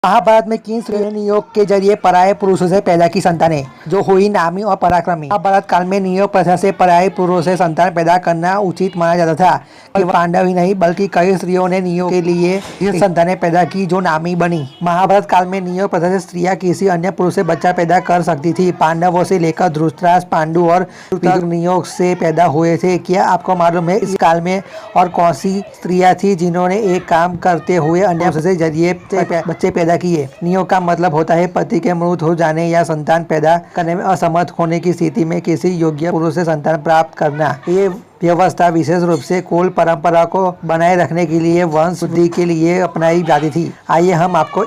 महाभारत में किन स्त्रियों ने नियोग के जरिए पराये पुरुषों से पैदा की संतानें जो हुई नामी और पराक्रमी। महाभारत काल में नियोग प्रथा से पराये पुरुषों से संतान पैदा करना उचित माना जाता था। केवल पांडव ही नहीं बल्कि कई स्त्रियों ने नियोग के लिए संतानें पैदा की जो नामी बनी। महाभारत काल में नियोग प्रथा से स्त्रियां किसी अन्य पुरुष से बच्चा पैदा कर सकती थी। पांडवों से लेकर धृतराष्ट्र, पांडु और तक नियोग से पैदा हुए थे। क्या आपको मालूम है इस काल में और कौन सी स्त्रियां थी जिन्होंने एक काम करते हुए अन्य पुरुष से जरिए बच्चे पैदा किए। नियोग का मतलब होता है पति के मृत हो जाने या संतान पैदा करने में असमर्थ होने की स्थिति में किसी योग्य पुरुष से संतान प्राप्त करना। ये व्यवस्था विशेष रूप से कुल परंपरा को बनाए रखने के लिए वंश वृद्धि के लिए अपनाई जाती थी। आइए हम आपको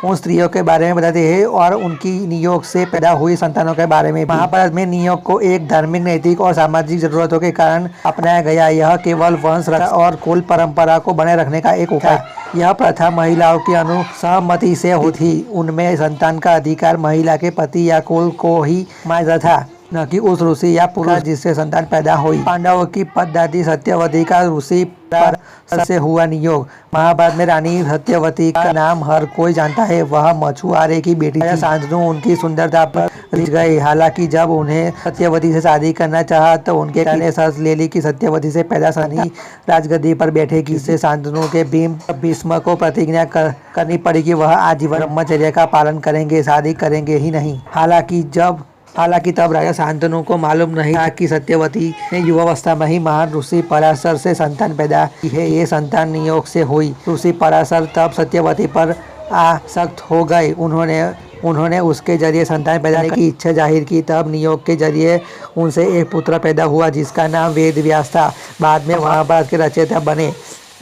उन स्त्रियों के बारे में बताते हैं और उनकी नियोग से पैदा हुई संतानों के बारे में। महाभारत में नियोग को एक धार्मिक, नैतिक और सामाजिक जरूरतों के कारण अपनाया गया। यह केवल वंश रक्षा और कुल परंपरा को बनाए रखने का एक उपाय। यह प्रथा महिलाओं की अनुसहमति से होती। उनमें संतान का अधिकार महिला के पति या कुल को ही माना था, न कि उस ऋषि या पुरुष जिससे संतान पैदा हुई। पांडवों की पद्धति सत्यवती का ऋषि पर से हुआ नियोग। महाभारत में रानी सत्यवती का नाम हर कोई जानता है। वह मछुआरे की बेटी थी। शांतनु उनकी सुंदरता पर रिझ गए। हालांकि जब उन्हें सत्यवती से शादी करना चाहा तो उनके पिता ने शर्त ले ली कि सत्यवती से पैदा संतान राजगद्दी पर बैठेगी। इससे शांतनु के भीष्म को प्रतिज्ञा करनी पड़ी कि वह आजीवन ब्रह्मचर्य का पालन करेंगे, शादी करेंगे ही नहीं। हालांकि तब राजा शांतनु को मालूम नहीं था कि सत्यवती ने युवावस्था में ही महान ऋषि पराशर से संतान पैदा की है। ये संतान नियोग से हुई। ऋषि पराशर तब सत्यवती पर आसक्त हो गए। उन्होंने उसके जरिए संतान पैदा करने की इच्छा जाहिर की। तब नियोग के जरिए उनसे एक पुत्र पैदा हुआ जिसका नाम वेदव्यास था। बाद में महाभारत के रचयिता बने,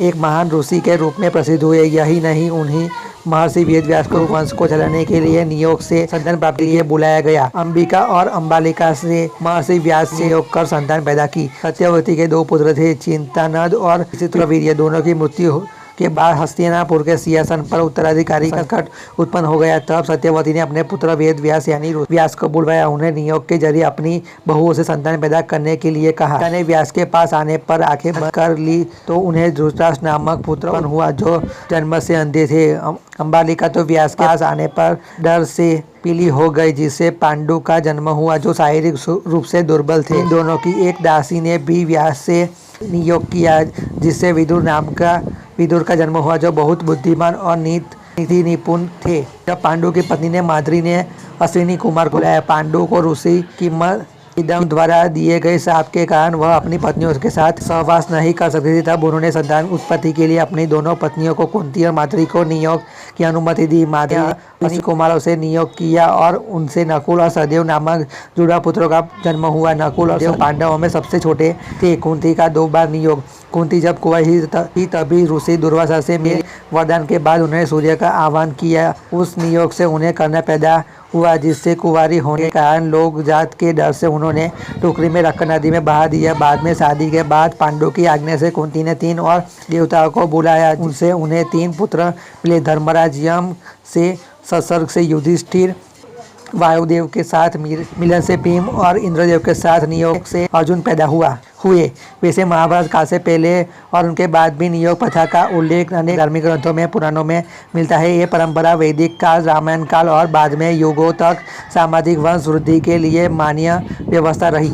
एक महान ऋषि के रूप में प्रसिद्ध हुए। यही नहीं, उन्हीं महर्षि वेदव्यास को वंश को चलाने के लिए नियोग से संतान प्राप्ति के लिए बुलाया गया। अंबिका और अंबालिका से महर्षि व्यास से नियोग कर संतान पैदा की। सत्यवती के दो पुत्र थे, चिंतानद और वीर्य। दोनों की मृत्यु के बाद हस्तिनापुर के सिंहासन पर उत्तराधिकारी का संकट उत्पन्न हो गया। तब सत्यवती ने अपने पुत्र वेद व्यास यानी व्यास को बुलवाया। उन्हें नियोग के जरिए अपनी बहुओं से संतान पैदा करने के लिए कहा। ने व्यास के पास आने पर आंखें बंद कर ली तो उन्हें धृतराष्ट्र नामक पुत्र उत्पन्न हुआ जो जन्म से अंधे थे। अंबालिका तो व्यास के पास आने पर डर से पीली हो गई, जिससे पांडु का जन्म हुआ जो शारीरिक रूप से दुर्बल थे। इन दोनों की एक दासी ने भी व्यास से नियोग किया, जिससे विदुर का जन्म हुआ जो बहुत बुद्धिमान और नीति निपुण थे। जब पांडु की पत्नी ने माद्री ने अश्विनी कुमार को लाया। पांडु को ऋषि की इदम द्वारा दिए गए शाप के कारण वह अपनी पत्नियों के साथ सहवास नहीं कर सकती थी। तब उन्होंने संतान उत्पत्ति के लिए अपनी दोनों पत्नियों को कुंती और माद्री को नियोग की अनुमति दी। माद्री अश्विनी कुमारों से नियोग किया और उनसे नकुल और सहदेव नामक जुड़वा पुत्रों का जन्म हुआ। नकुल और सहदेव पांडवों में सबसे छोटे थे। कुंती का 2 बार नियोग। कुंती जब कुंवारी ही तभी ऋषि दुर्वासा से मिले। वरदान के बाद उन्होंने सूर्य का आह्वान किया। उस नियोग से उन्हें कन्या पैदा हुआ, जिससे कुंवारी होने के कारण लोग जात के डर से उन्होंने टोकरी में रखकर नदी में बहा दिया। बाद में शादी के बाद पांडु की आज्ञा से कुंती ने 3 और देवताओं को बुलाया। उन्हें 3 पुत्र मिले। धर्मराज, यम से सत्सर्ग से युधिष्ठिर, वायुदेव के साथ मिलन से भीम और इंद्रदेव के साथ नियोग से अर्जुन पैदा हुए। वैसे महाभारत काल से पहले और उनके बाद भी नियोग प्रथा का उल्लेख अनेक धार्मिक ग्रंथों में, पुराणों में मिलता है। ये परंपरा वैदिक काल, रामायण काल और बाद में युगों तक सामाजिक वंश वृद्धि के लिए मान्य व्यवस्था रही।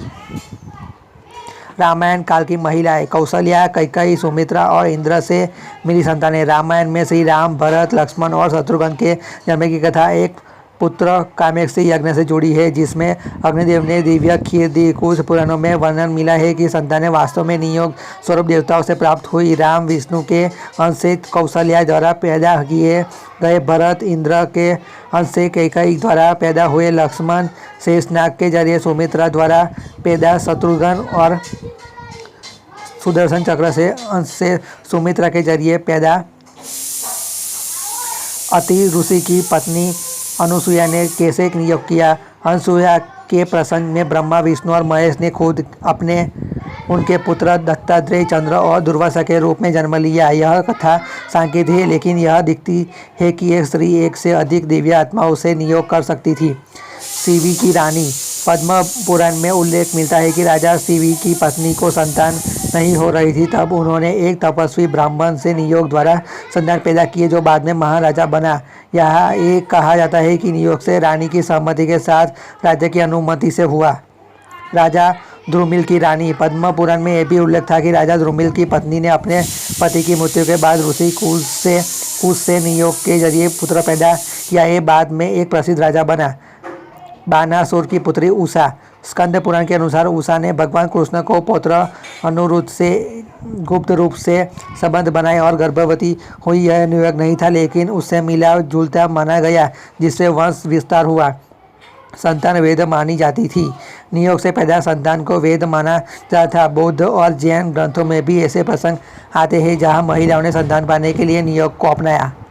रामायण काल की महिलाएं कौशल्या, कैकेयी, सुमित्रा और इंद्र से मिली संतानें। रामायण में श्री राम, भरत, लक्ष्मण और शत्रुघ्न के जन्म की कथा एक पुत्र कामेष्टि यज्ञ से जुड़ी है, जिसमें अग्निदेव ने दिव्य खीर दी। कुछ पुराणों में वर्णन मिला है कि संतानें वास्तव में नियोग स्वरूप देवताओं से प्राप्त हुई। राम विष्णु के अंश से कौशल्या द्वारा पैदा किए गए। भरत इंद्र के अंश से कैकेयी द्वारा पैदा हुए। लक्ष्मण शेषनाग के जरिए सुमित्रा द्वारा पैदा। शत्रुघ्न और सुदर्शन चक्र से अंश से सुमित्रा के जरिए पैदा। अति ऋषि की पत्नी अनुसुईया ने कैसे नियोग किया। अनुसुईया के प्रसंग में ब्रह्मा, विष्णु और महेश ने खुद उनके पुत्र दत्तात्रेय, चंद्र और दुर्वासा के रूप में जन्म लिया। यह कथा सांकेतिक है, लेकिन यह दिखती है कि एक स्त्री एक से अधिक दिव्य आत्माओं से नियोग कर सकती थी। शिवी की रानी। पद्म पुराण में उल्लेख मिलता है कि राजा शिवी की पत्नी को संतान नहीं हो रही थी। तब उन्होंने एक तपस्वी ब्राह्मण से नियोग द्वारा संतान पैदा किए जो बाद में महाराजा बना। यहाँ एक कहा जाता है कि नियोग से रानी की सहमति के साथ राज्य की अनुमति से हुआ। राजा द्रुमिल की रानी। पद्म पुराण में यह भी उल्लेख था कि राजा द्रुमिल की पत्नी ने अपने पति की मृत्यु के बाद ऋषि कुश से नियोग के जरिए पुत्र पैदा किया। ये बाद में एक प्रसिद्ध राजा बना। बानासुर की पुत्री उषा। स्कंद पुराण के अनुसार उषा ने भगवान कृष्ण को पौत्र अनुरुद्ध से गुप्त रूप से संबंध बनाए और गर्भवती हुई। यह नियोग नहीं था, लेकिन उससे मिला जुलता माना गया, जिससे वंश विस्तार हुआ। संतान वेद मानी जाती थी। नियोग से पैदा संतान को वेद माना जाता था। बौद्ध और जैन ग्रंथों में भी ऐसे प्रसंग आते हैं जहां महिलाओं ने संतान पाने के लिए नियोग को अपनाया।